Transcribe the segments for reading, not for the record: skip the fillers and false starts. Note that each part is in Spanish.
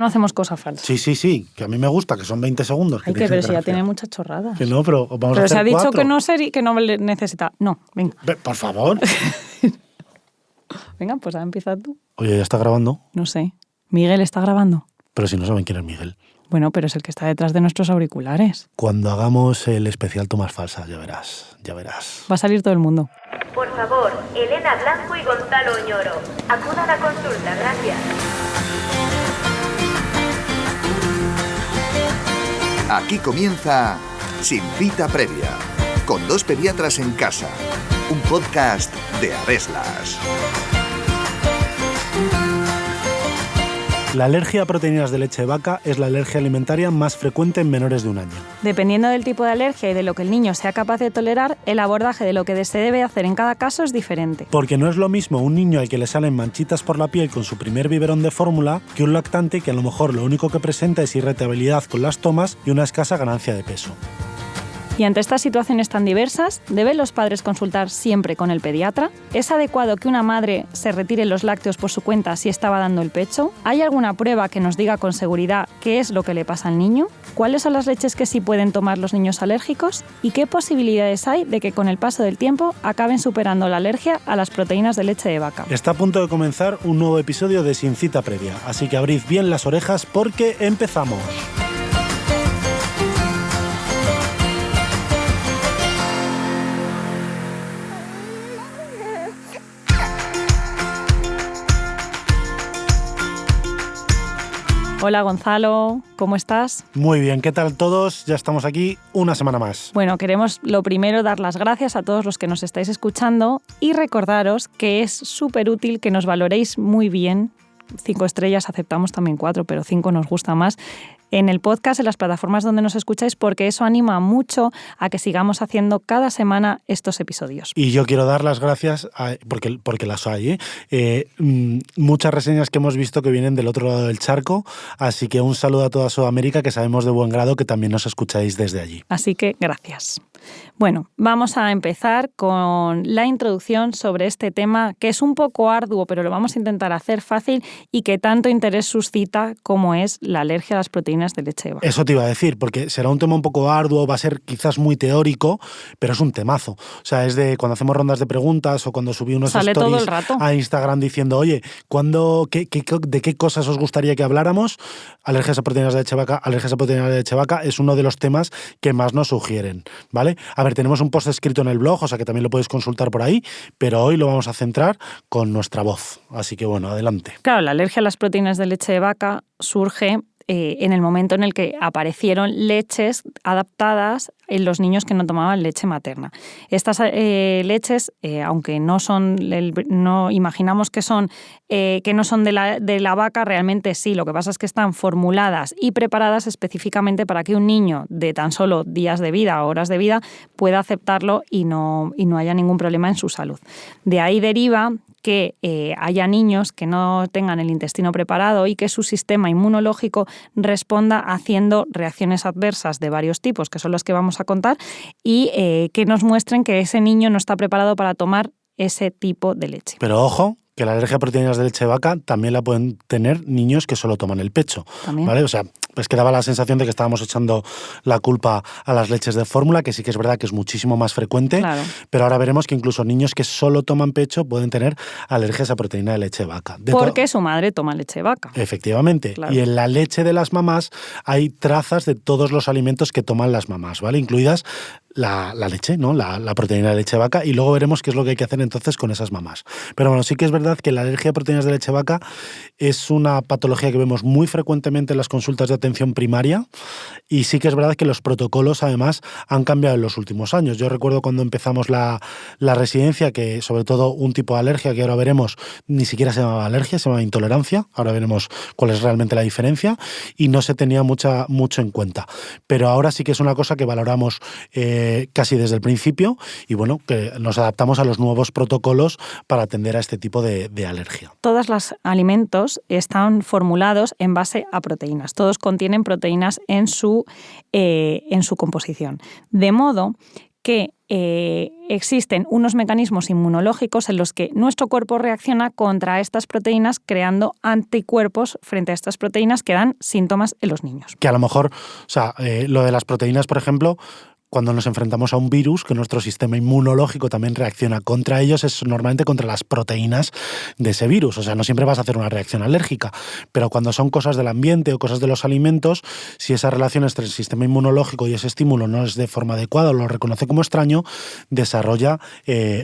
No hacemos cosas falsas. Sí, que a mí me gusta, que son 20 segundos. Ay, que pero si ya tiene muchas chorradas. Que no, pero vamos a pero hacer se ha dicho 4. que no necesita. No, venga. Por favor. Venga, pues empieza tú. Oye, ¿ya está grabando? No sé. ¿Miguel está grabando? Pero si no saben quién es Miguel. Bueno, pero es el que está detrás de nuestros auriculares. Cuando hagamos el especial tomas falsas, ya verás. Va a salir todo el mundo. Por favor, Elena Blanco y Gonzalo Oñoro, acudan a consulta, gracias. Aquí comienza Sin Cita Previa, con 2 pediatras en casa, un podcast de Aveslas. La alergia a proteínas de leche de vaca es la alergia alimentaria más frecuente en menores de 1 año. Dependiendo del tipo de alergia y de lo que el niño sea capaz de tolerar, el abordaje de lo que se debe hacer en cada caso es diferente. Porque no es lo mismo un niño al que le salen manchitas por la piel con su primer biberón de fórmula que un lactante que a lo mejor lo único que presenta es irritabilidad con las tomas y una escasa ganancia de peso. Y ante estas situaciones tan diversas, ¿deben los padres consultar siempre con el pediatra? ¿Es adecuado que una madre se retire los lácteos por su cuenta si estaba dando el pecho? ¿Hay alguna prueba que nos diga con seguridad qué es lo que le pasa al niño? ¿Cuáles son las leches que sí pueden tomar los niños alérgicos? ¿Y qué posibilidades hay de que con el paso del tiempo acaben superando la alergia a las proteínas de leche de vaca? Está a punto de comenzar un nuevo episodio de Sin Cita Previa, así que abrid bien las orejas porque empezamos. Hola Gonzalo, ¿cómo estás? Muy bien, ¿qué tal todos? Ya estamos aquí una semana más. Bueno, queremos lo primero dar las gracias a todos los que nos estáis escuchando y recordaros que es súper útil que nos valoréis muy bien. 5 estrellas, aceptamos también 4, pero 5 nos gusta más. En el podcast, en las plataformas donde nos escucháis, porque eso anima mucho a que sigamos haciendo cada semana estos episodios. Y yo quiero dar las gracias, porque las hay, muchas reseñas que hemos visto que vienen del otro lado del charco, así que un saludo a toda Sudamérica, que sabemos de buen grado que también nos escucháis desde allí. Así que gracias. Bueno, vamos a empezar con la introducción sobre este tema, que es un poco arduo, pero lo vamos a intentar hacer fácil y que tanto interés suscita como es la alergia a las proteínas de leche de vaca. Eso te iba a decir, porque será un tema un poco arduo, va a ser quizás muy teórico, pero es un temazo. O sea, es de cuando hacemos rondas de preguntas o cuando subí unos Sale stories todo el rato a Instagram diciendo, oye, ¿de qué cosas os gustaría que habláramos? Alergias a proteínas de leche de vaca, alergias a proteínas de leche de vaca es uno de los temas que más nos sugieren, ¿vale? A ver, tenemos un post escrito en el blog, o sea que también lo podéis consultar por ahí, pero hoy lo vamos a centrar con nuestra voz. Así que bueno, adelante. Claro, la alergia a las proteínas de leche de vaca surge en el momento en el que aparecieron leches adaptadas en los niños que no tomaban leche materna. Estas leches, aunque no imaginamos que no son de la vaca, realmente sí. Lo que pasa es que están formuladas y preparadas específicamente para que un niño de tan solo días de vida o horas de vida pueda aceptarlo y no haya ningún problema en su salud. De ahí deriva que haya niños que no tengan el intestino preparado y que su sistema inmunológico responda haciendo reacciones adversas de varios tipos, que son los que vamos a contar, y que nos muestren que ese niño no está preparado para tomar ese tipo de leche. Pero ojo, que la alergia a proteínas de leche de vaca también la pueden tener niños que solo toman el pecho, ¿vale? O sea, pues que daba la sensación de que estábamos echando la culpa a las leches de fórmula, que sí que es verdad que es muchísimo más frecuente, claro. Pero ahora veremos que incluso niños que solo toman pecho pueden tener alergias a proteína de leche de vaca. Porque su madre toma leche de vaca. Efectivamente. Claro. Y en la leche de las mamás hay trazas de todos los alimentos que toman las mamás, ¿vale? Incluidas la leche, ¿no? La proteína de leche de vaca, y luego veremos qué es lo que hay que hacer entonces con esas mamás. Pero bueno, sí que es verdad que la alergia a proteínas de leche de vaca es una patología que vemos muy frecuentemente en las consultas de atención primaria, y sí que es verdad que los protocolos además han cambiado en los últimos años. Yo recuerdo cuando empezamos la residencia que sobre todo un tipo de alergia que ahora veremos ni siquiera se llamaba alergia, se llamaba intolerancia. Ahora veremos cuál es realmente la diferencia y no se tenía mucho en cuenta. Pero ahora sí que es una cosa que valoramos casi desde el principio y bueno, que nos adaptamos a los nuevos protocolos para atender a este tipo de alergia. Todos los alimentos están formulados en base a proteínas. Todos contienen proteínas en su composición. De modo que existen unos mecanismos inmunológicos en los que nuestro cuerpo reacciona contra estas proteínas creando anticuerpos frente a estas proteínas que dan síntomas en los niños. Que a lo mejor, lo de las proteínas, por ejemplo, cuando nos enfrentamos a un virus, que nuestro sistema inmunológico también reacciona contra ellos, es normalmente contra las proteínas de ese virus. O sea, no siempre vas a hacer una reacción alérgica, pero cuando son cosas del ambiente o cosas de los alimentos, si esa relación entre el sistema inmunológico y ese estímulo no es de forma adecuada o lo reconoce como extraño, desarrolla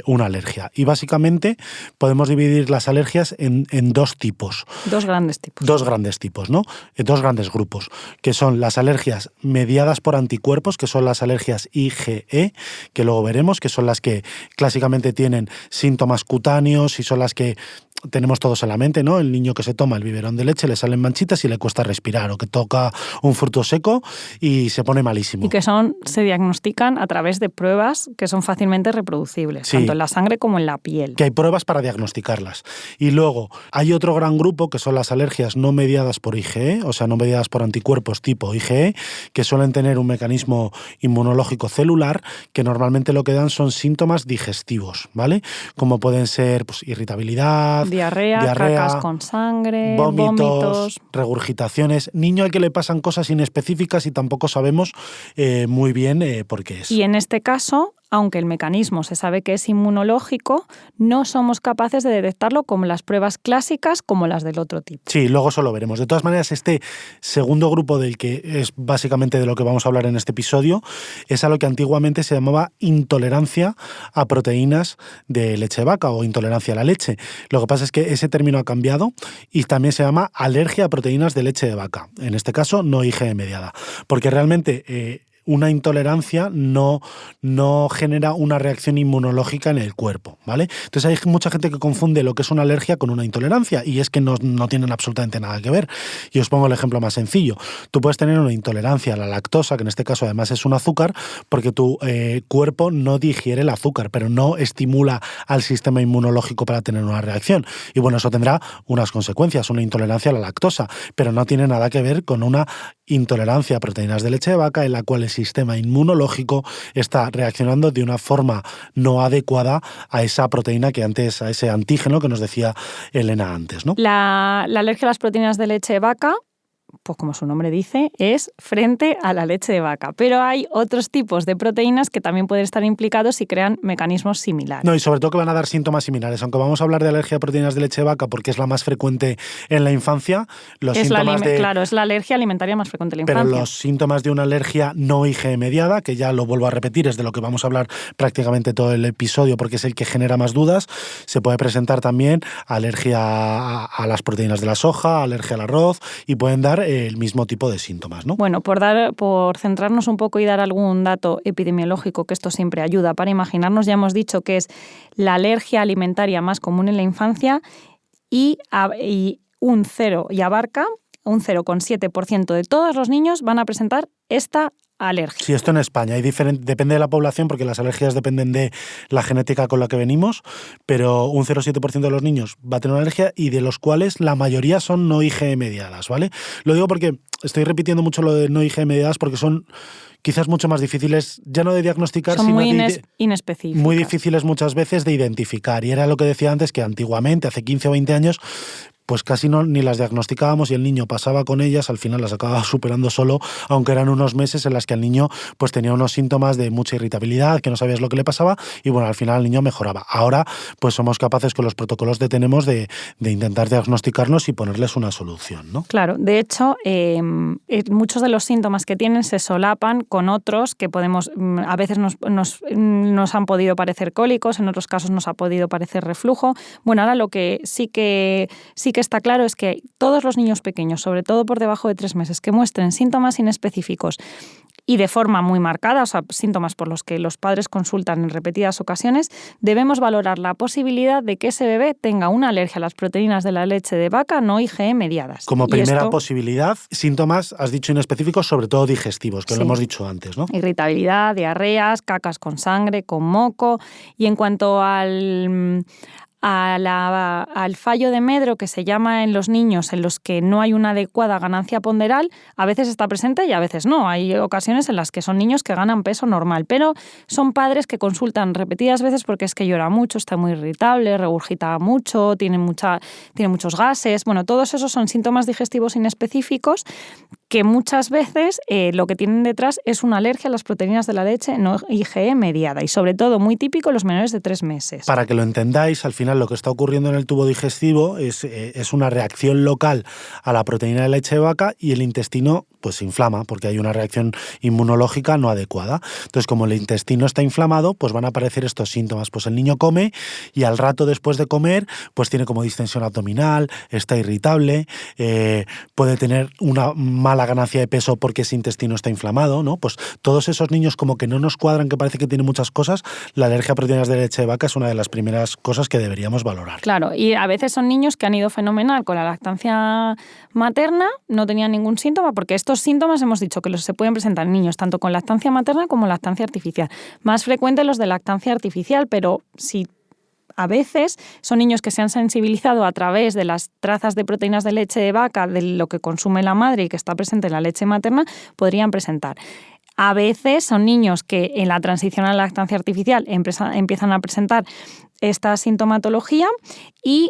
una alergia. Y básicamente podemos dividir las alergias en dos tipos. Dos grandes tipos. Dos grandes tipos, ¿no? Dos grandes grupos, que son las alergias mediadas por anticuerpos, que son las alergias IgE, que luego veremos, que son las que clásicamente tienen síntomas cutáneos y son las que tenemos todos en la mente, ¿no? El niño que se toma el biberón de leche, le salen manchitas y le cuesta respirar, o que toca un fruto seco y se pone malísimo. Y que se diagnostican a través de pruebas que son fácilmente reproducibles, sí, tanto en la sangre como en la piel. Que hay pruebas para diagnosticarlas. Y luego hay otro gran grupo que son las alergias no mediadas por IgE, o sea, no mediadas por anticuerpos tipo IgE, que suelen tener un mecanismo inmunológico celular, que normalmente lo que dan son síntomas digestivos, ¿vale? Como pueden ser irritabilidad, diarrea, cacas con sangre, vómitos, regurgitaciones. Niño al que le pasan cosas inespecíficas y tampoco sabemos muy bien por qué es. Y en este caso, aunque el mecanismo se sabe que es inmunológico, no somos capaces de detectarlo como las pruebas clásicas, como las del otro tipo. Sí, luego eso lo veremos. De todas maneras, este segundo grupo del que es básicamente de lo que vamos a hablar en este episodio, es a lo que antiguamente se llamaba intolerancia a proteínas de leche de vaca o intolerancia a la leche. Lo que pasa es que ese término ha cambiado y también se llama alergia a proteínas de leche de vaca. En este caso, no IgE mediada. Porque realmente una intolerancia no genera una reacción inmunológica en el cuerpo, ¿vale? Entonces hay mucha gente que confunde lo que es una alergia con una intolerancia y es que no tienen absolutamente nada que ver. Y os pongo el ejemplo más sencillo. Tú puedes tener una intolerancia a la lactosa, que en este caso además es un azúcar, porque tu cuerpo no digiere el azúcar, pero no estimula al sistema inmunológico para tener una reacción. Y bueno, eso tendrá unas consecuencias, una intolerancia a la lactosa, pero no tiene nada que ver con una intolerancia a proteínas de leche de vaca en la cual el sistema inmunológico está reaccionando de una forma no adecuada a esa proteína que antes, a ese antígeno que nos decía Elena antes, ¿no? La alergia a las proteínas de leche de vaca, pues como su nombre dice, es frente a la leche de vaca. Pero hay otros tipos de proteínas que también pueden estar implicados y crean mecanismos similares. No, y sobre todo que van a dar síntomas similares. Aunque vamos a hablar de alergia a proteínas de leche de vaca porque es la más frecuente en la infancia, Claro, es la alergia alimentaria más frecuente en la infancia. Pero los síntomas de una alergia no IgE mediada, que ya lo vuelvo a repetir, es de lo que vamos a hablar prácticamente todo el episodio porque es el que genera más dudas, se puede presentar también alergia a las proteínas de la soja, alergia al arroz y pueden dar el mismo tipo de síntomas, ¿no? Bueno, por centrarnos un poco y dar algún dato epidemiológico, que esto siempre ayuda para imaginarnos, ya hemos dicho que es la alergia alimentaria más común en la infancia y abarca un 0,7% de todos los niños van a presentar esta alergia. Sí, esto en España. Depende de la población porque las alergias dependen de la genética con la que venimos, pero un 0,7% de los niños va a tener una alergia y de los cuales la mayoría son no IgE mediadas, ¿vale? Lo digo porque estoy repitiendo mucho lo de no IgE mediadas porque son quizás mucho más difíciles, ya no de diagnosticar, son sino muy inespecíficas. Muy difíciles muchas veces de identificar. Y era lo que decía antes, que antiguamente, hace 15 o 20 años, pues casi ni las diagnosticábamos y el niño pasaba con ellas, al final las acababa superando solo, aunque eran unos meses en las que el niño pues tenía unos síntomas de mucha irritabilidad, que no sabías lo que le pasaba y bueno, al final el niño mejoraba. Ahora pues somos capaces con los protocolos que tenemos de intentar diagnosticarnos y ponerles una solución, ¿no? Claro, de hecho, muchos de los síntomas que tienen se solapan con otros que a veces nos han podido parecer cólicos, en otros casos nos ha podido parecer reflujo. Bueno, ahora lo que sí que está claro es que todos los niños pequeños, sobre todo por debajo de 3 meses, que muestren síntomas inespecíficos y de forma muy marcada, o sea, síntomas por los que los padres consultan en repetidas ocasiones, debemos valorar la posibilidad de que ese bebé tenga una alergia a las proteínas de la leche de vaca no IgE mediadas. Como primera posibilidad, síntomas, has dicho inespecíficos, sobre todo digestivos, que sí, lo hemos dicho antes, ¿no? Irritabilidad, diarreas, cacas con sangre, con moco. Y en cuanto a al fallo de Medro, que se llama en los niños en los que no hay una adecuada ganancia ponderal, a veces está presente y a veces no. Hay ocasiones en las que son niños que ganan peso normal, pero son padres que consultan repetidas veces porque es que llora mucho, está muy irritable, regurgita mucho, tiene muchos gases. Bueno, todos esos son síntomas digestivos inespecíficos que muchas veces lo que tienen detrás es una alergia a las proteínas de la leche no IgE mediada y sobre todo muy típico en los menores de 3 meses. Para que lo entendáis, al final lo que está ocurriendo en el tubo digestivo es una reacción local a la proteína de leche de vaca y el intestino pues se inflama porque hay una reacción inmunológica no adecuada. Entonces, como el intestino está inflamado, pues van a aparecer estos síntomas. Pues el niño come y al rato después de comer, pues tiene como distensión abdominal, está irritable, puede tener una mala ganancia de peso porque ese intestino está inflamado, ¿no? Pues todos esos niños como que no nos cuadran, que parece que tienen muchas cosas, la alergia a proteínas de leche de vaca es una de las primeras cosas que deberíamos valorar. Claro, y a veces son niños que han ido fenomenal con la lactancia materna, no tenían ningún síntoma, porque estos síntomas hemos dicho que se pueden presentar en niños tanto con lactancia materna como lactancia artificial. Más frecuente los de lactancia artificial, pero si a veces son niños que se han sensibilizado a través de las trazas de proteínas de leche de vaca, de lo que consume la madre y que está presente en la leche materna, podrían presentar. A veces son niños que en la transición a la lactancia artificial empiezan a presentar esta sintomatología y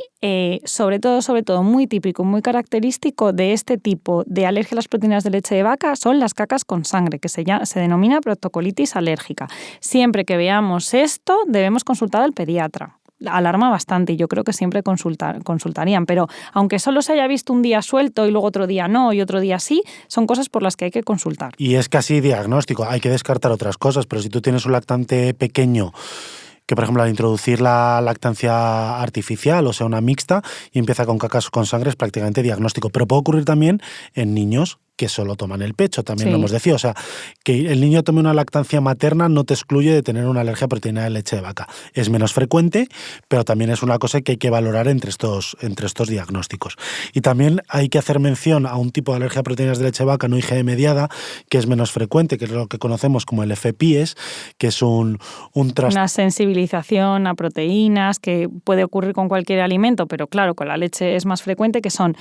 sobre todo muy típico, muy característico de este tipo de alergia a las proteínas de leche de vaca son las cacas con sangre, que se denomina proctocolitis alérgica. Siempre que veamos esto debemos consultar al pediatra. Alarma bastante y yo creo que siempre consultarían, pero aunque solo se haya visto un día suelto y luego otro día no y otro día sí, son cosas por las que hay que consultar. Y es casi diagnóstico, hay que descartar otras cosas, pero si tú tienes un lactante pequeño que, por ejemplo, al introducir la lactancia artificial, o sea, una mixta, y empieza con cacas con sangre, es prácticamente diagnóstico. Pero puede ocurrir también en niños que solo toman el pecho, también lo hemos dicho. O sea, que el niño tome una lactancia materna no te excluye de tener una alergia a proteína de leche de vaca. Es menos frecuente, pero también es una cosa que hay que valorar entre estos diagnósticos. Y también hay que hacer mención a un tipo de alergia a proteínas de leche de vaca no IgE mediada, que es menos frecuente, que es lo que conocemos como el FPIES, que es una sensibilización a proteínas que puede ocurrir con cualquier alimento, pero claro, con la leche es más frecuente, que son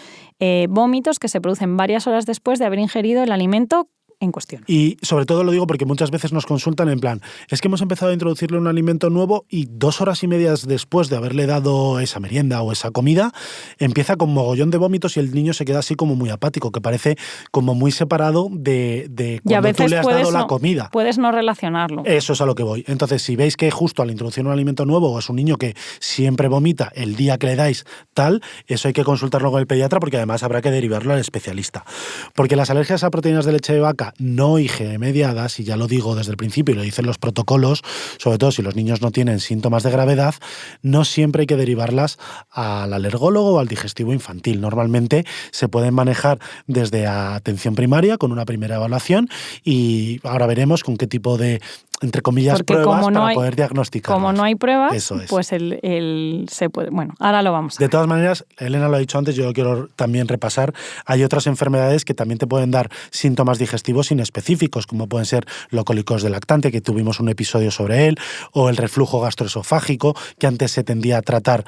vómitos que se producen varias horas después de haber ingerido el alimento en cuestión. Y sobre todo lo digo porque muchas veces nos consultan en plan, es que hemos empezado a introducirle un alimento nuevo y 2 horas y media después de haberle dado esa merienda o esa comida, empieza con mogollón de vómitos y el niño se queda así como muy apático, que parece como muy separado de cuando tú le has dado la comida. Puedes no relacionarlo. Eso es a lo que voy. Entonces, si veis que justo al introducir un alimento nuevo o es un niño que siempre vomita el día que le dais tal, eso hay que consultarlo con el pediatra porque además habrá que derivarlo al especialista. Porque las alergias a proteínas de leche de vaca no IgE mediadas, y ya lo digo desde el principio y lo dicen los protocolos, sobre todo si los niños no tienen síntomas de gravedad, no siempre hay que derivarlas al alergólogo o al digestivo infantil. Normalmente se pueden manejar desde atención primaria con una primera evaluación y ahora veremos con qué tipo de, entre comillas, porque pruebas para poder diagnosticar. Como no hay pruebas, eso es. Pues se puede. Bueno, ahora lo vamos a ver. De todas maneras, Elena lo ha dicho antes, yo lo quiero también repasar, hay otras enfermedades que también te pueden dar síntomas digestivos inespecíficos, como pueden ser locólicos de lactante, que tuvimos un episodio sobre él, o el reflujo gastroesofágico, que antes se tendía a tratar,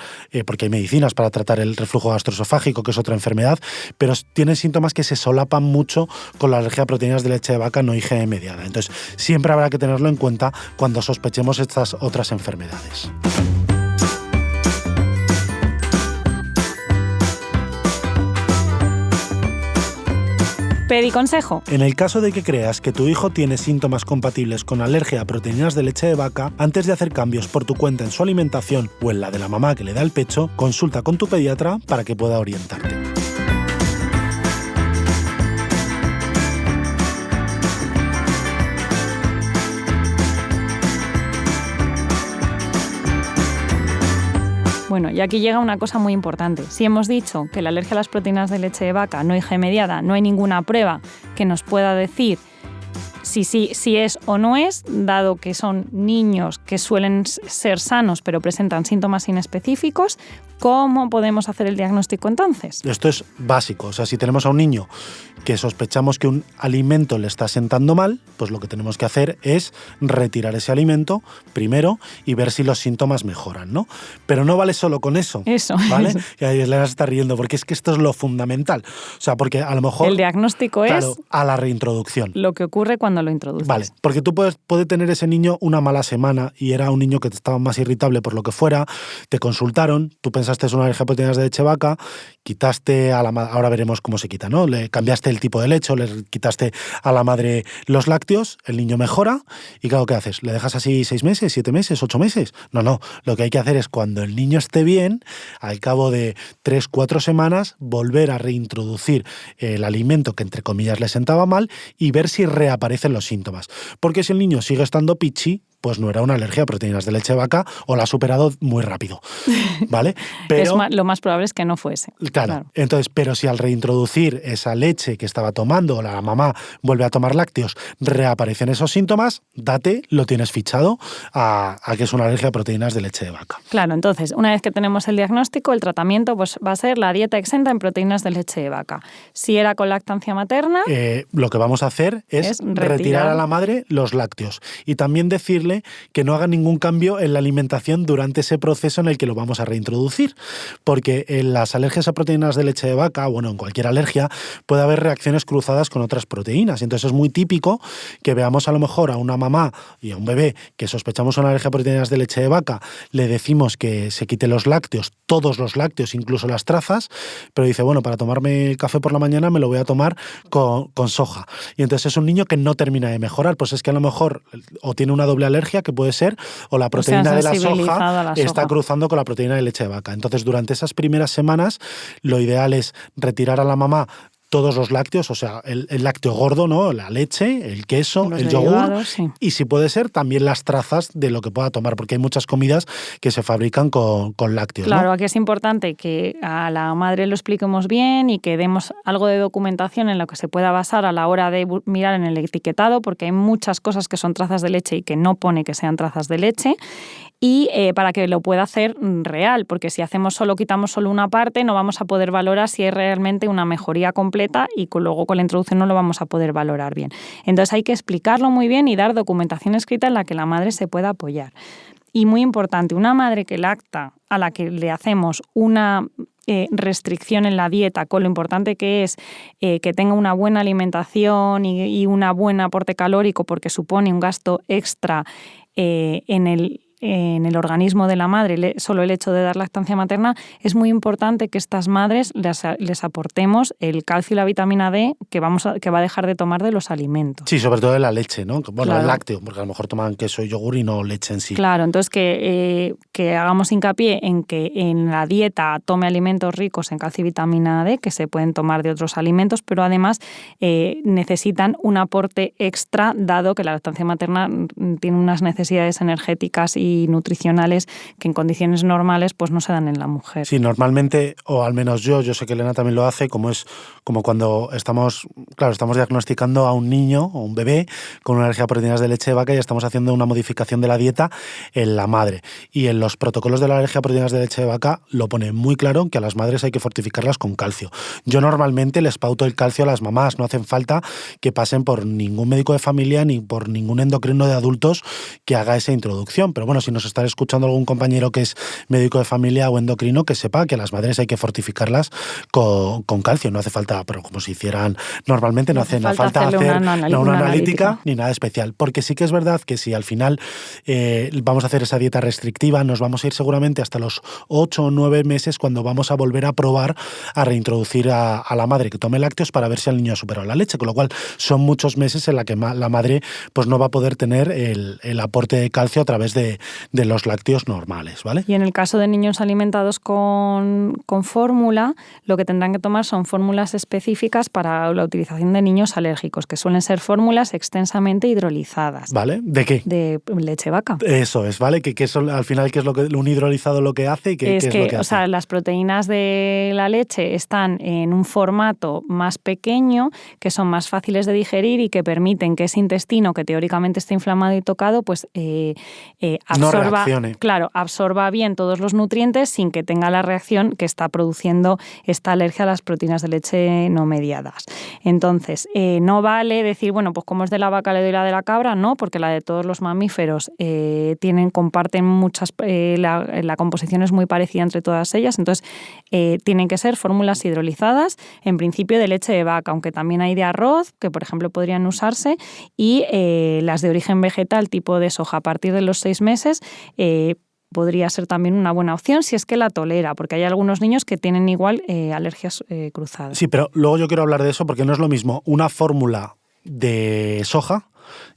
porque hay medicinas para tratar el reflujo gastroesofágico, que es otra enfermedad, pero tienen síntomas que se solapan mucho con la alergia a proteínas de leche de vaca no IgE mediada. Entonces, siempre habrá que tenerlo en cuenta cuando sospechemos estas otras enfermedades. Pediconsejo. En el caso de que creas que tu hijo tiene síntomas compatibles con alergia a proteínas de leche de vaca, antes de hacer cambios por tu cuenta en su alimentación o en la de la mamá que le da el pecho, consulta con tu pediatra para que pueda orientarte. Bueno, y aquí llega una cosa muy importante. Si hemos dicho que la alergia a las proteínas de leche de vaca no IgE mediada, no hay ninguna prueba que nos pueda decir si es o no es, dado que son niños que suelen ser sanos pero presentan síntomas inespecíficos, ¿cómo podemos hacer el diagnóstico entonces? Esto es básico. O sea, si tenemos a un niño que sospechamos que un alimento le está sentando mal, pues lo que tenemos que hacer es retirar ese alimento primero y ver si los síntomas mejoran, ¿no? Pero no vale solo con eso. Eso. ¿Vale? Eso. Y ahí Elena se está riendo, porque es que esto es lo fundamental. O sea, porque a lo mejor... El diagnóstico claro, es a la reintroducción. lo que ocurre cuando lo introduces. Vale, porque tú puede tener ese niño una mala semana y era un niño que estaba más irritable por lo que fuera, te consultaron, tú pensaste es una alergia a proteínas de leche de vaca, quitaste a la madre, ahora veremos cómo se quita, ¿no? Le cambiaste el tipo de leche, le quitaste a la madre los lácteos, el niño mejora y claro, ¿qué haces? ¿Le dejas así 6 meses, 7 meses, 8 meses? No, lo que hay que hacer es cuando el niño esté bien, al cabo de 3, 4 semanas, volver a reintroducir el alimento que entre comillas le sentaba mal y ver si reaparecen los síntomas. Porque si el niño sigue estando pichi, pues no era una alergia a proteínas de leche de vaca o la ha superado muy rápido, ¿vale? Pero lo más probable es que no fuese. Claro. Entonces, pero si al reintroducir esa leche que estaba tomando o la mamá vuelve a tomar lácteos, reaparecen esos síntomas, lo tienes fichado a que es una alergia a proteínas de leche de vaca. Claro, entonces, una vez que tenemos el diagnóstico, el tratamiento pues, va a ser la dieta exenta en proteínas de leche de vaca. Si era con lactancia materna... lo que vamos a hacer es retirar a la madre los lácteos y también decirle que no haga ningún cambio en la alimentación durante ese proceso en el que lo vamos a reintroducir, porque en las alergias a proteínas de leche de vaca, bueno, en cualquier alergia, puede haber reacciones cruzadas con otras proteínas. Entonces es muy típico que veamos a lo mejor a una mamá y a un bebé que sospechamos una alergia a proteínas de leche de vaca, le decimos que se quite los lácteos, todos los lácteos, incluso las trazas, pero dice, bueno, para tomarme el café por la mañana me lo voy a tomar con soja. Y entonces es un niño que no termina de mejorar, pues es que a lo mejor o tiene una doble alergia, que puede ser, o la proteína de la soja está cruzando con la proteína de leche de vaca. Entonces, durante esas primeras semanas, lo ideal es retirar a la mamá todos los lácteos, o sea, el lácteo gordo, ¿no? La leche, el queso, el yogur, sí. Y si puede ser, también las trazas de lo que pueda tomar, porque hay muchas comidas que se fabrican con lácteos. Claro, ¿no? Aquí es importante que a la madre lo expliquemos bien y que demos algo de documentación en lo que se pueda basar a la hora de mirar en el etiquetado, porque hay muchas cosas que son trazas de leche y que no pone que sean trazas de leche. Y para que lo pueda hacer real, porque si quitamos solo una parte, no vamos a poder valorar si hay realmente una mejoría completa y luego con la introducción no lo vamos a poder valorar bien. Entonces hay que explicarlo muy bien y dar documentación escrita en la que la madre se pueda apoyar. Y muy importante, una madre que lacta, a la que le hacemos una restricción en la dieta, con lo importante que es que tenga una buena alimentación y un buen aporte calórico, porque supone un gasto extra en el organismo de la madre, solo el hecho de dar lactancia materna, es muy importante que estas madres les aportemos el calcio y la vitamina D que va a dejar de tomar de los alimentos. Sí, sobre todo de la leche, ¿no? Bueno, claro. El lácteo, porque a lo mejor toman queso y yogur y no leche en sí. Claro, entonces que hagamos hincapié en que en la dieta tome alimentos ricos en calcio y vitamina D, que se pueden tomar de otros alimentos, pero además necesitan un aporte extra, dado que la lactancia materna tiene unas necesidades energéticas y nutricionales que en condiciones normales pues no se dan en la mujer. Sí, normalmente, o al menos yo sé que Elena también lo hace, como cuando estamos diagnosticando a un niño o un bebé con una alergia a proteínas de leche de vaca y estamos haciendo una modificación de la dieta en la madre. Y en los protocolos de la alergia a proteínas de leche de vaca lo pone muy claro que a las madres hay que fortificarlas con calcio. Yo normalmente les pauto el calcio a las mamás, no hacen falta que pasen por ningún médico de familia ni por ningún endocrino de adultos que haga esa introducción. Pero bueno, si nos está escuchando algún compañero que es médico de familia o endocrino, que sepa que a las madres hay que fortificarlas con calcio. No hace falta, pero como si hicieran normalmente, no hace falta hacer una analítica ni nada especial. Porque sí que es verdad que si al final vamos a hacer esa dieta restrictiva, nos vamos a ir seguramente hasta los 8 o 9 meses cuando vamos a volver a probar a reintroducir a la madre que tome lácteos para ver si el niño ha superado la leche, con lo cual son muchos meses en la que la madre pues no va a poder tener el aporte de calcio a través de de los lácteos normales, ¿vale? Y en el caso de niños alimentados con fórmula, lo que tendrán que tomar son fórmulas específicas para la utilización de niños alérgicos, que suelen ser fórmulas extensamente hidrolizadas. ¿Vale? ¿De qué? De leche vaca. Eso es, ¿vale? Que eso, al final, ¿qué es lo que un hidrolizado lo que hace? ¿Qué es lo que hace? O sea, las proteínas de la leche están en un formato más pequeño, que son más fáciles de digerir y que permiten que ese intestino, que teóricamente está inflamado y tocado, pues absorba, no reaccione. Claro, absorba bien todos los nutrientes sin que tenga la reacción que está produciendo esta alergia a las proteínas de leche no mediadas. Entonces, no vale decir, bueno, pues como es de la vaca le doy la de la cabra, no, porque la de todos los mamíferos comparten muchas, la composición es muy parecida entre todas ellas, entonces tienen que ser fórmulas hidrolizadas, en principio de leche de vaca, aunque también hay de arroz, que por ejemplo podrían usarse, y las de origen vegetal tipo de soja a partir de los 6 meses, podría ser también una buena opción si es que la tolera, porque hay algunos niños que tienen igual alergias cruzadas. Sí, pero luego yo quiero hablar de eso porque no es lo mismo una fórmula de soja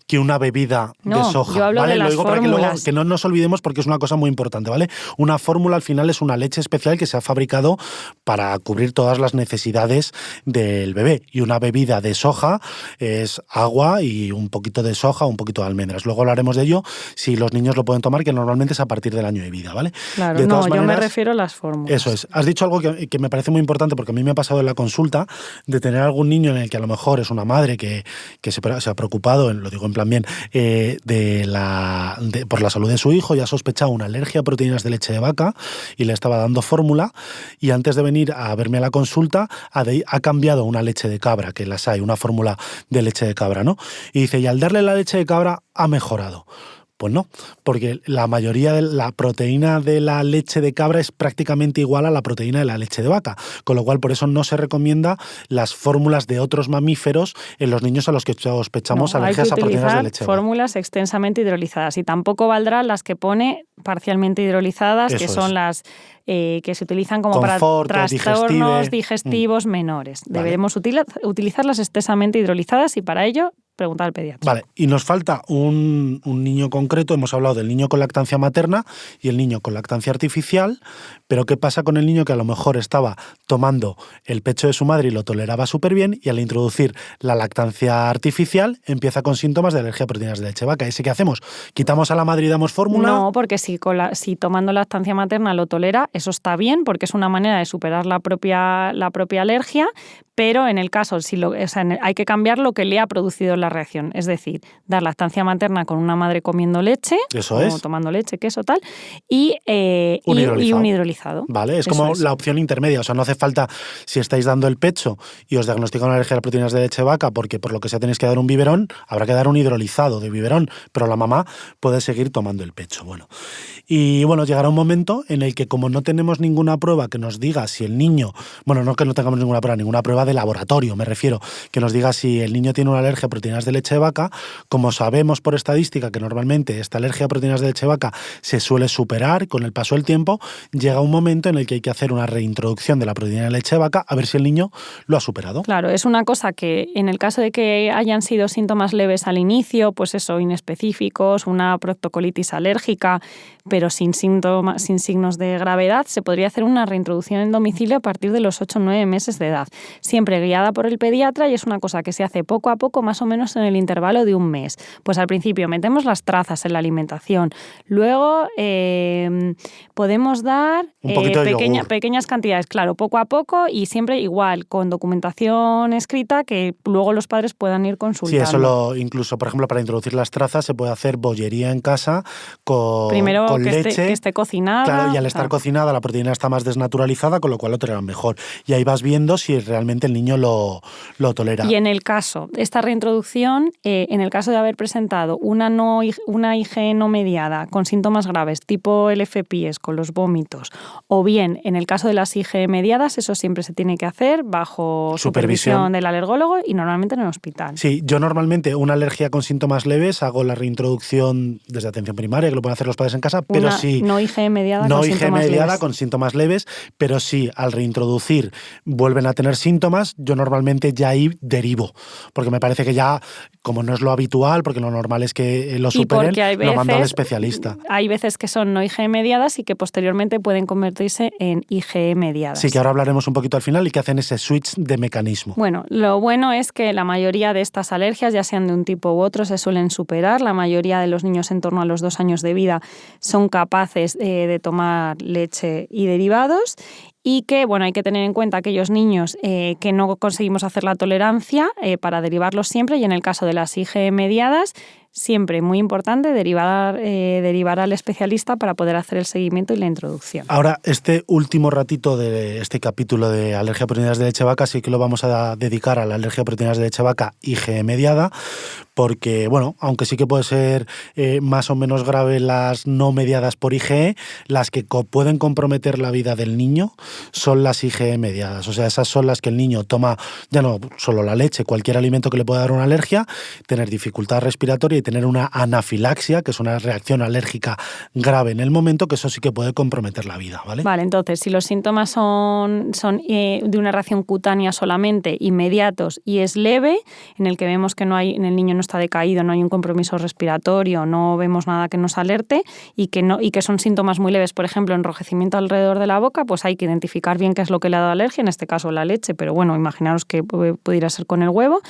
que una bebida de soja. Yo hablo ¿vale? de las Lo digo para fórmulas. que no nos olvidemos porque es una cosa muy importante, ¿vale? Una fórmula al final es una leche especial que se ha fabricado para cubrir todas las necesidades del bebé. Y una bebida de soja es agua y un poquito de soja, un poquito de almendras. Luego hablaremos de ello si los niños lo pueden tomar, que normalmente es a partir del año de vida, ¿vale? Claro, de todas maneras, yo me refiero a las fórmulas. Eso es. Has dicho algo que me parece muy importante porque a mí me ha pasado en la consulta de tener algún niño en el que a lo mejor es una madre que se ha preocupado, lo digo en plan bien, por la salud de su hijo y ha sospechado una alergia a proteínas de leche de vaca y le estaba dando fórmula y antes de venir a verme a la consulta ha cambiado a una leche de cabra, que las hay, una fórmula de leche de cabra, ¿no? Y dice, y al darle la leche de cabra ha mejorado. Pues no, porque la mayoría de la proteína de la leche de cabra es prácticamente igual a la proteína de la leche de vaca, con lo cual por eso no se recomienda las fórmulas de otros mamíferos en los niños a los que sospechamos alergias a proteínas de leche de vaca. Fórmulas extensamente hidrolizadas y tampoco valdrán las que pone parcialmente hidrolizadas, Eso que son las que se utilizan como Confort, para trastornos digestivos menores. Vale. Debemos utilizarlas extensamente hidrolizadas y para ello preguntar al pediatra. Vale, y nos falta un niño concreto, hemos hablado del niño con lactancia materna y el niño con lactancia artificial, pero ¿qué pasa con el niño que a lo mejor estaba tomando el pecho de su madre y lo toleraba súper bien y al introducir la lactancia artificial empieza con síntomas de alergia a proteínas de leche de vaca? ¿Ese qué hacemos? ¿Quitamos a la madre y damos fórmula? No, porque si tomando lactancia materna lo tolera, eso está bien, porque es una manera de superar la propia alergia, pero en el caso, hay que cambiar lo que le ha producido la reacción. Es decir, dar lactancia materna con una madre comiendo leche, o tomando leche, queso, tal, y un hidrolizado. Vale, es como la opción intermedia. O sea, no hace falta, si estáis dando el pecho y os diagnostican una alergia a las proteínas de leche de vaca, porque por lo que sea tenéis que dar un biberón, habrá que dar un hidrolizado de biberón, pero la mamá puede seguir tomando el pecho. Bueno, y bueno, llegará un momento en el que como no tenemos ninguna prueba que nos diga si el niño, bueno, no que no tengamos ninguna prueba de laboratorio, me refiero, que nos diga si el niño tiene una alergia a proteínas de leche de vaca, como sabemos por estadística que normalmente esta alergia a proteínas de leche de vaca se suele superar con el paso del tiempo, llega un momento en el que hay que hacer una reintroducción de la proteína de leche de vaca a ver si el niño lo ha superado. Claro, es una cosa que en el caso de que hayan sido síntomas leves al inicio, pues eso, inespecíficos, una proctocolitis alérgica, pero sin signos de gravedad, se podría hacer una reintroducción en domicilio a partir de los 8 o 9 meses de edad, siempre guiada por el pediatra, y es una cosa que se hace poco a poco, más o menos en el intervalo de un mes. Pues al principio metemos las trazas en la alimentación, luego podemos dar pequeñas cantidades, claro, poco a poco y siempre igual, con documentación escrita que luego los padres puedan ir consultando. Sí, eso incluso, por ejemplo, para introducir las trazas se puede hacer bollería en casa con leche. Que esté cocinada. Claro, y al estar cocinada la proteína está más desnaturalizada, con lo cual lo toleran mejor. Y ahí vas viendo si realmente el niño lo tolera. Y en el caso, esta reintroducción, en el caso de haber presentado una IgE no mediada con síntomas graves tipo el FPIES con los vómitos, o bien en el caso de las IgE mediadas, eso siempre se tiene que hacer bajo supervisión del alergólogo y normalmente en el hospital. Sí, yo normalmente una alergia con síntomas leves hago la reintroducción desde atención primaria, que lo pueden hacer los padres en casa, pero sí... No IgE mediada con síntomas leves, pero sí, al reintroducir vuelven a tener síntomas, yo normalmente ya ahí derivo, porque me parece que ya como no es lo habitual, porque lo normal es que lo superen, lo manda al especialista. Hay veces que son no IgE mediadas y que posteriormente pueden convertirse en IgE mediadas. Sí, que ahora hablaremos un poquito al final y que hacen ese switch de mecanismo. Bueno, lo bueno es que la mayoría de estas alergias, ya sean de un tipo u otro, se suelen superar. La mayoría de los niños en torno a los 2 años de vida son capaces de tomar leche y derivados. Y que, bueno, hay que tener en cuenta aquellos niños que no conseguimos hacer la tolerancia para derivarlos siempre, y en el caso de las IgE mediadas, siempre muy importante derivar al especialista para poder hacer el seguimiento y la introducción. Ahora, este último ratito de este capítulo de alergia a proteínas de leche de vaca sí que lo vamos a dedicar a la alergia a proteínas de leche de vaca IgE mediada, porque, bueno, aunque sí que puede ser más o menos grave las no mediadas por IgE, las que pueden comprometer la vida del niño son las IgE mediadas. O sea, esas son las que el niño toma, ya no solo la leche, cualquier alimento que le pueda dar una alergia, tener dificultad respiratoria y tener una anafilaxia, que es una reacción alérgica grave en el momento, que eso sí que puede comprometer la vida, ¿vale? Vale, entonces, si los síntomas son de una reacción cutánea solamente, inmediatos y es leve, en el que vemos que no hay, en el niño no está decaído, no hay un compromiso respiratorio, no vemos nada que nos alerte y que son síntomas muy leves, por ejemplo, enrojecimiento alrededor de la boca, pues hay que identificar bien qué es lo que le ha dado alergia, en este caso la leche, pero bueno, imaginaros que pudiera ser con el huevo,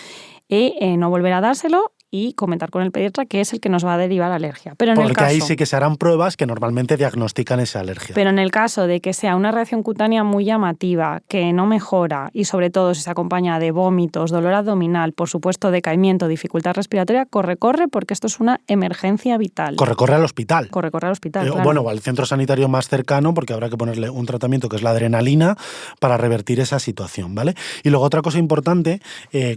y no volver a dárselo y comentar con el pediatra que es el que nos va a derivar alergia. Pero porque ahí sí que se harán pruebas que normalmente diagnostican esa alergia. Pero en el caso de que sea una reacción cutánea muy llamativa, que no mejora y sobre todo si se acompaña de vómitos, dolor abdominal, por supuesto decaimiento, dificultad respiratoria, corre, porque esto es una emergencia vital. Corre al hospital. Corre al hospital, claro. Bueno, o al centro sanitario más cercano, porque habrá que ponerle un tratamiento que es la adrenalina para revertir esa situación, ¿vale? Y luego otra cosa importante,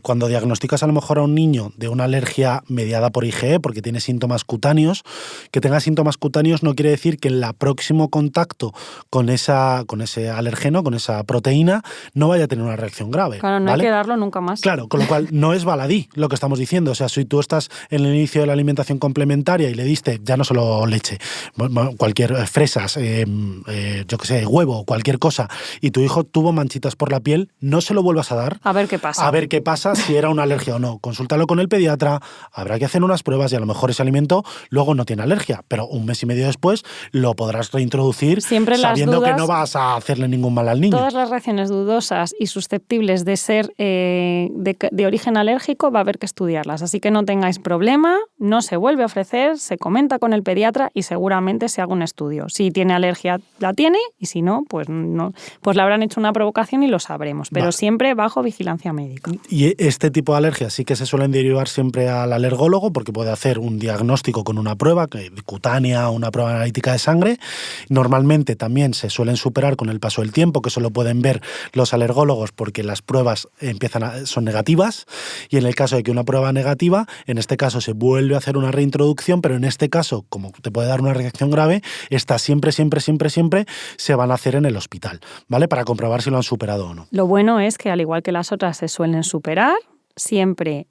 cuando diagnosticas a lo mejor a un niño de una alergia mediada por IgE, porque tiene síntomas cutáneos, que tenga síntomas cutáneos no quiere decir que en el próximo contacto con ese alergeno, con esa proteína, no vaya a tener una reacción grave. Claro, no, ¿vale? Hay que darlo nunca más. Claro, con lo cual no es baladí lo que estamos diciendo. O sea, si tú estás en el inicio de la alimentación complementaria y le diste ya no solo leche, cualquier fresas, yo qué sé, huevo, cualquier cosa, y tu hijo tuvo manchitas por la piel, no se lo vuelvas a dar. A ver qué pasa. A ver qué pasa si era una alergia o no. Consúltalo con el pediatra, habrá que hacer unas pruebas y a lo mejor ese alimento luego no tiene alergia, pero un mes y medio después lo podrás reintroducir siempre sabiendo que no vas a hacerle ningún mal al niño. Todas las reacciones dudosas y susceptibles de ser de origen alérgico va a haber que estudiarlas, así que no tengáis problema, no se vuelve a ofrecer, se comenta con el pediatra y seguramente se haga un estudio. Si tiene alergia, la tiene, y si no, pues le habrán hecho una provocación y lo sabremos, pero siempre bajo vigilancia médica. Y este tipo de alergias sí que se suelen derivar siempre al alergólogo, porque puede hacer un diagnóstico con una prueba cutánea, una prueba analítica de sangre. Normalmente también se suelen superar con el paso del tiempo, que eso lo pueden ver los alergólogos porque las pruebas son negativas, y en el caso de que una prueba negativa, en este caso se vuelve a hacer una reintroducción, pero en este caso, como te puede dar una reacción grave, esta siempre se van a hacer en el hospital, ¿vale? Para comprobar si lo han superado o no. Lo bueno es que, al igual que las otras se suelen superar, siempre,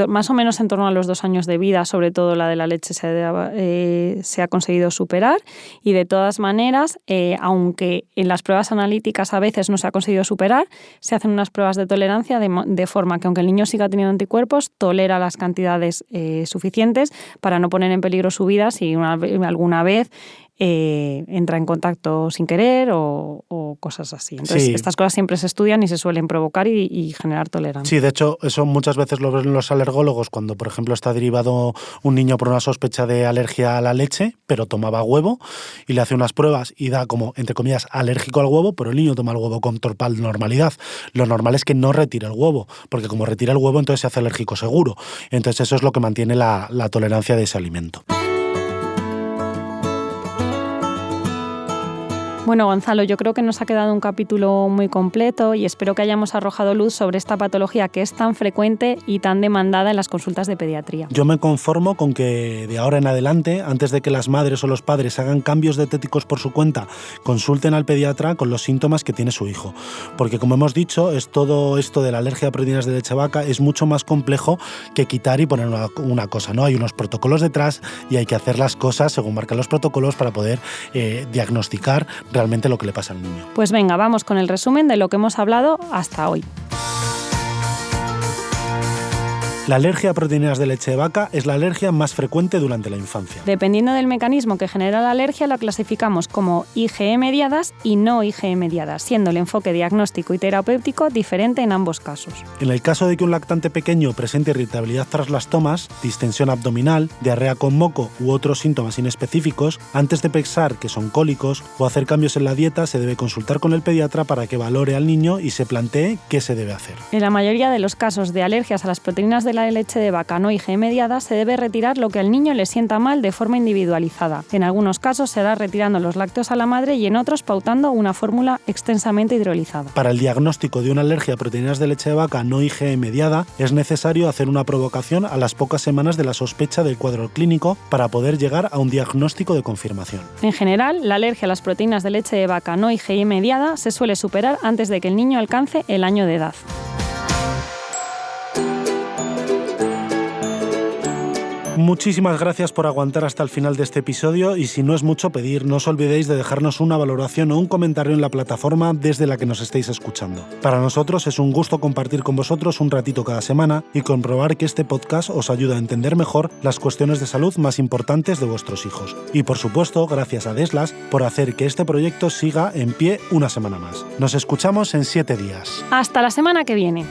más o menos en torno a los 2 años de vida, sobre todo la de la leche se ha conseguido superar, y de todas maneras, aunque en las pruebas analíticas a veces no se ha conseguido superar, se hacen unas pruebas de tolerancia de forma que aunque el niño siga teniendo anticuerpos, tolera las cantidades suficientes para no poner en peligro su vida si alguna vez entra en contacto sin querer o cosas así. Entonces, estas cosas siempre se estudian y se suelen provocar y generar tolerancia. Sí, de hecho, eso muchas veces lo ven los alergólogos cuando, por ejemplo, está derivado un niño por una sospecha de alergia a la leche, pero tomaba huevo, y le hace unas pruebas y da como, entre comillas, alérgico al huevo, pero el niño toma el huevo con total normalidad. Lo normal es que no retire el huevo, porque como retira el huevo, entonces se hace alérgico seguro. Entonces eso es lo que mantiene la tolerancia de ese alimento. Bueno, Gonzalo, yo creo que nos ha quedado un capítulo muy completo y espero que hayamos arrojado luz sobre esta patología que es tan frecuente y tan demandada en las consultas de pediatría. Yo me conformo con que de ahora en adelante, antes de que las madres o los padres hagan cambios dietéticos por su cuenta, consulten al pediatra con los síntomas que tiene su hijo. Porque, como hemos dicho, todo esto de la alergia a proteínas de leche de vaca es mucho más complejo que quitar y poner una cosa, ¿no? Hay unos protocolos detrás y hay que hacer las cosas según marcan los protocolos para poder diagnosticar realmente lo que le pasa al niño. Pues venga, vamos con el resumen de lo que hemos hablado hasta hoy. La alergia a proteínas de leche de vaca es la alergia más frecuente durante la infancia. Dependiendo del mecanismo que genera la alergia, la clasificamos como IgE mediadas y no IgE mediadas, siendo el enfoque diagnóstico y terapéutico diferente en ambos casos. En el caso de que un lactante pequeño presente irritabilidad tras las tomas, distensión abdominal, diarrea con moco u otros síntomas inespecíficos, antes de pensar que son cólicos o hacer cambios en la dieta, se debe consultar con el pediatra para que valore al niño y se plantee qué se debe hacer. En la mayoría de los casos de alergias a las proteínas de la leche de vaca no IgE mediada, se debe retirar lo que al niño le sienta mal de forma individualizada. En algunos casos se hará retirando los lácteos a la madre y en otros pautando una fórmula extensamente hidrolizada. Para el diagnóstico de una alergia a proteínas de leche de vaca no IgE mediada, es necesario hacer una provocación a las pocas semanas de la sospecha del cuadro clínico para poder llegar a un diagnóstico de confirmación. En general, la alergia a las proteínas de leche de vaca no IgE mediada se suele superar antes de que el niño alcance el año de edad. Muchísimas gracias por aguantar hasta el final de este episodio y si no es mucho pedir, no os olvidéis de dejarnos una valoración o un comentario en la plataforma desde la que nos estéis escuchando. Para nosotros es un gusto compartir con vosotros un ratito cada semana y comprobar que este podcast os ayuda a entender mejor las cuestiones de salud más importantes de vuestros hijos. Y por supuesto, gracias a Deslas por hacer que este proyecto siga en pie una semana más. Nos escuchamos en 7 días. ¡Hasta la semana que viene!